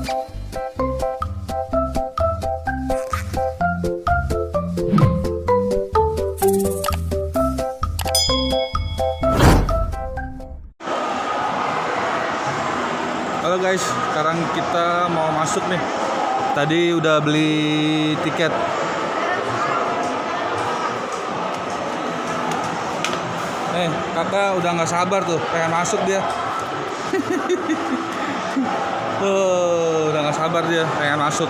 Halo guys, sekarang kita mau masuk nih. Tadi udah beli tiket. Kakak udah nggak sabar tuh, pengen masuk dia. Tuh, udah nggak sabar dia, pengen masuk.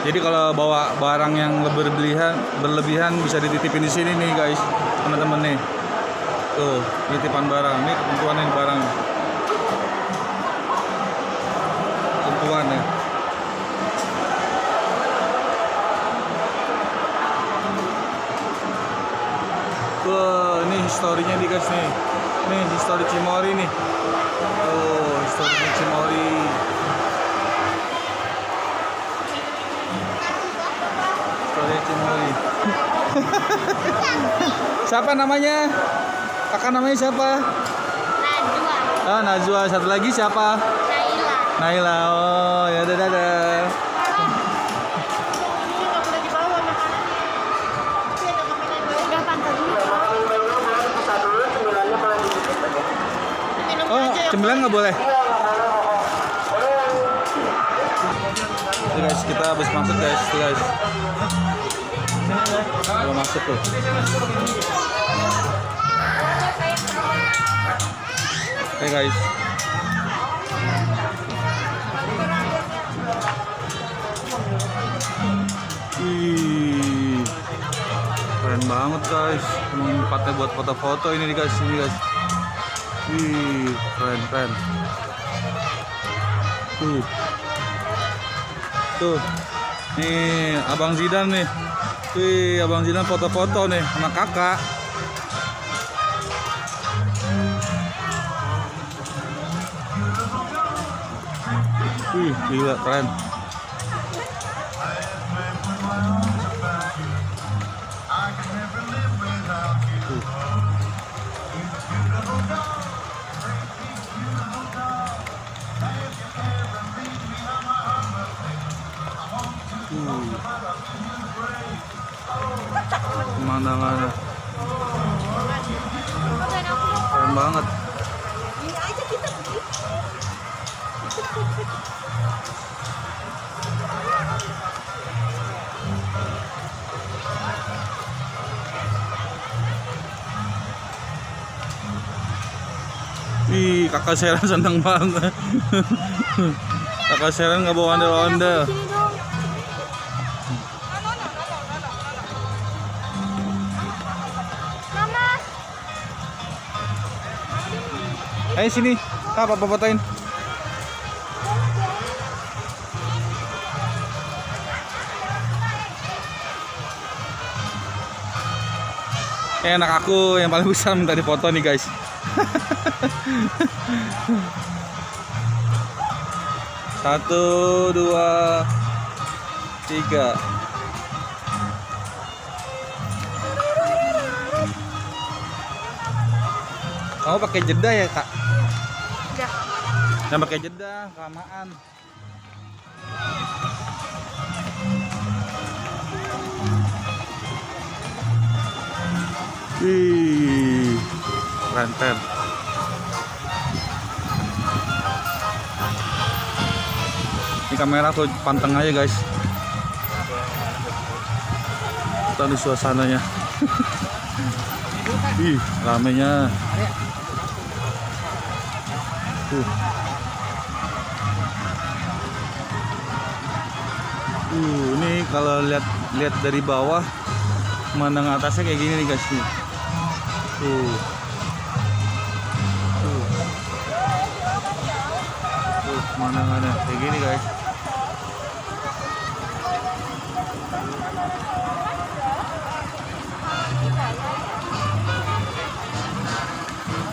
Jadi kalau bawa barang yang berlebihan bisa dititipin di sini nih guys, teman-teman nih. Tuh, titipan barang nih, ketentuan nih barang. Ketentuan ya. Wah, ini historinya nih guys nih. Nih histori Cimory nih. Tuh, historinya Cimory. Historinya Cimory. Siapa namanya? Kakak namanya siapa? Najwa. Ah, Najwa. Satu lagi siapa? Naila. Naila. Oh, ya udah dadah. Oh, cemilan nggak boleh. Tuh guys, kita habis masuk guys, tuh guys. Udah masuk tuh. Oke guys. Ih, keren banget guys. Emang tempatnya buat foto-foto ini guys, ini guys. Wih, keren. Tuh. Nih, Abang Zidan nih. Wih, Abang Zidan foto-foto nih sama kakak. Wih, gila, keren. Pemandangannya keren banget. Ih, kakak Seren seneng banget. Kakak Seren nggak bawa ondel-ondel. Ayo sini, apa fotoin? Enak, aku yang paling besar minta difoto nih guys. Satu, dua, tiga. Kamu pakai jeda ya kak? Ya. Jangan pakai jeda, kelamaan. Wih, keren. Ini kamera tuh panteng aja guys. Kita di suasananya. Ih, ramenya. Ini kalau lihat dari bawah, memandang atasnya kayak gini nih guys nih. Tuh, pemandangannya kayak gini guys.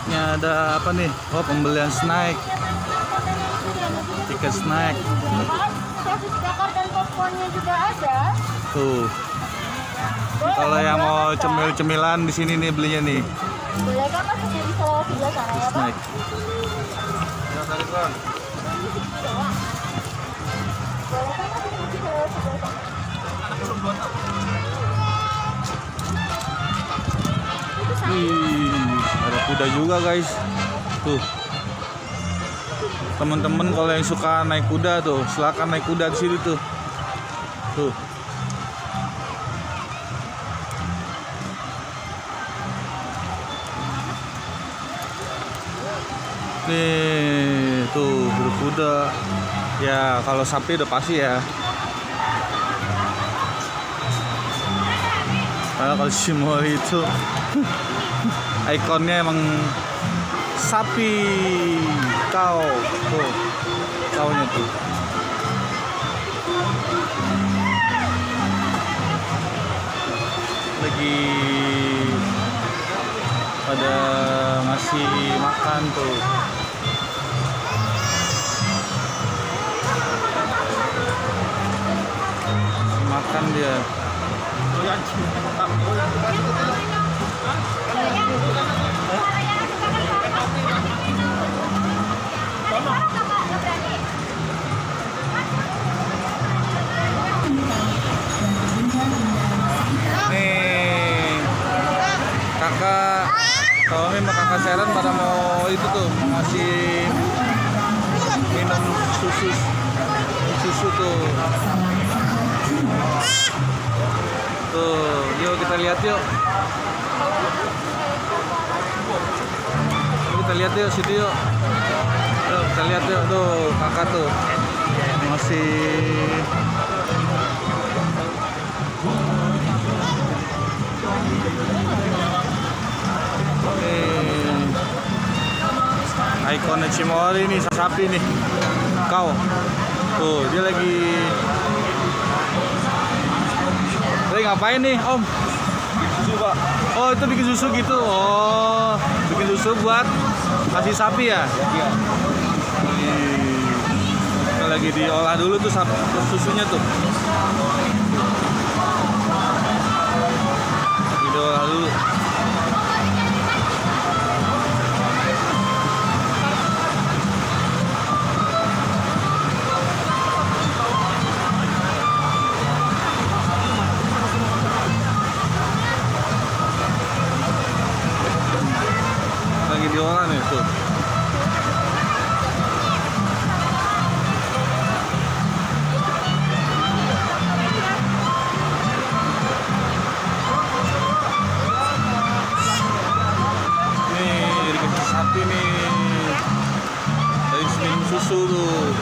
Ini ada apa nih? Oh, pembelian snack. Tiket snack. Saus bakar dan popcornnya juga ada. Tuh. Kalau yang mau cemil-cemilan di sini nih belinya nih. Boleh kan masuknya di sebelah sebelah sana ya, Pak? Snack. Ya, tadi Bang. Wih, ada kuda juga guys. Tuh. Teman-teman kalau yang suka naik kuda tuh, silakan naik kuda di sini tuh. Tuh. Nih, tuh berkuda. Ya, kalau sapi udah pasti ya. Karena kalau Shimori itu ikonnya emang sapi kau tuh, kaunya tuh. Lagi pada ngasih makan tuh. Makan dia. Nih kakak, kalau memang kakak Seren pada mau itu tuh, mau ngasih minum susu tuh. Tuh, yuk kita lihat yuk. Kita lihat yuk situ yuk. Tuh, kita lihat yuk tuh kakak tuh masih ikonnya Shimori nih, sapi nih. Kau. Tuh, dia lagi ngapain nih, Om? Susu, Pak. Oh, itu bikin susu gitu. Oh, bikin susu buat kasih sapi ya? Iya. Kita lagi diolah dulu tuh susunya tuh. Diolah dulu. Lagi diolah nih tuh. Nih dikasih sapi nih, dari minum susu tuh.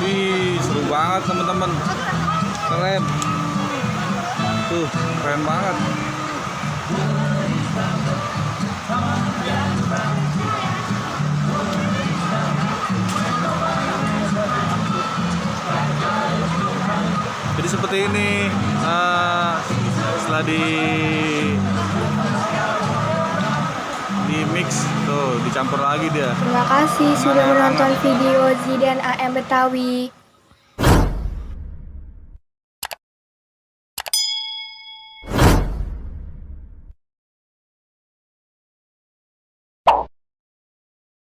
Wih, seru banget teman-teman, keren tuh, keren banget. Jadi seperti ini, setelah di mix tuh, dicampur lagi dia. Terima kasih sudah menonton video Zidan AM Betawi.